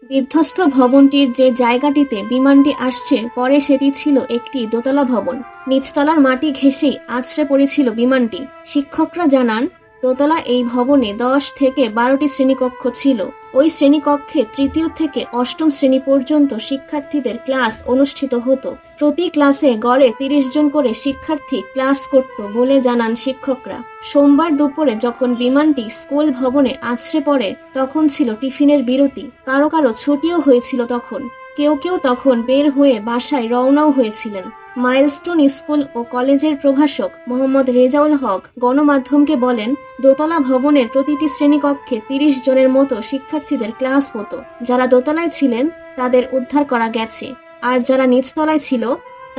বিধ্বস্ত ভবনটির যে জায়গাটিতে বিমানটি আসছে পরে সেটি ছিল একটি দোতলা ভবন। নিচতলার মাটি ঘেঁষেই আছড়ে পড়েছিল বিমানটি। শিক্ষকরা জানান, দোতলা এই ভবনে 10 থেকে 12টি শ্রেণীকক্ষ ছিল। ওই শ্রেণীকক্ষে তৃতীয় থেকে অষ্টম শ্রেণী পর্যন্ত শিক্ষার্থীদের ক্লাস অনুষ্ঠিত হতো। প্রতি ক্লাসে গড়ে 30 জন করে শিক্ষার্থী ক্লাস করত বলে জানান শিক্ষকরা। সোমবার দুপুরে যখন বিমানটি স্কুল ভবনে আছড়ে পড়ে তখন ছিল টিফিনের বিরতি। কারো কারো ছুটিও হয়েছিল তখন। কেউ কেউ তখন বের হয়ে বাসায় রওনাও হয়েছিলেন। মাইলস্টোন স্কুল ও কলেজের প্রভাষক মোহাম্মদ রেজাউল হক গণমাধ্যমকে বলেন, দোতলা ভবনের প্রতিটি শ্রেণীকক্ষে 30 জনের মতো শিক্ষার্থীদের ক্লাস হতো। যারা দোতলায় ছিলেন তাদের উদ্ধার করা গেছে, আর যারা নিচতলায় ছিল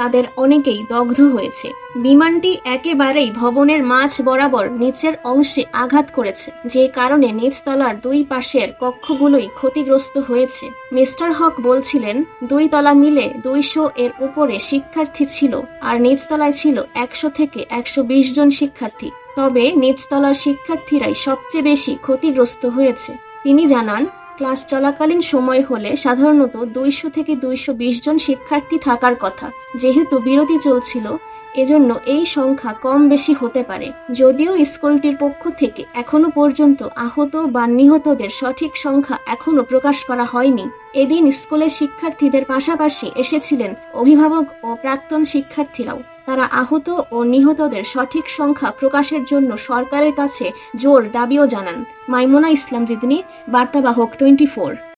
তাদের অনেকেই দগ্ধ হয়েছে। বিমানটি একেবারেই ভবনের মাঝ বরাবর নিচের অংশে আঘাত করেছে, যে কারণে নিচতলার দুই পাশের কক্ষগুলোই ক্ষতিগ্রস্ত হয়েছে। মিস্টার হক বলছিলেন, 2 তলা মিলে 200 এর উপরে শিক্ষার্থী ছিল, আর নিচতলায় ছিল 100 থেকে 120 জন শিক্ষার্থী। তবে নিচতলার শিক্ষার্থীরাই সবচেয়ে বেশি ক্ষতিগ্রস্ত হয়েছে। তিনি জানান, ক্লাস চলাকালীন সময় হলে সাধারণত 200 থেকে 220 জন শিক্ষার্থী থাকার কথা। যেহেতু বিরতি চলছিল, এজন্য এই সংখ্যা কম বেশি হতে পারে। যদিও স্কুলটির পক্ষ থেকে এখনো পর্যন্ত আহত বা নিহতদের সঠিক সংখ্যা এখনো প্রকাশ করা হয়নি। এদিন স্কুলের শিক্ষার্থীদের পাশাপাশি এসেছিলেন অভিভাবক ও প্রাক্তন শিক্ষার্থীরাও। তারা আহত ও নিহতদের সঠিক সংখ্যা প্রকাশের জন্য সরকারের কাছে জোর দাবিও জানান। মাইমুনা ইসলাম জিদনি, বার্তাবাহক 24।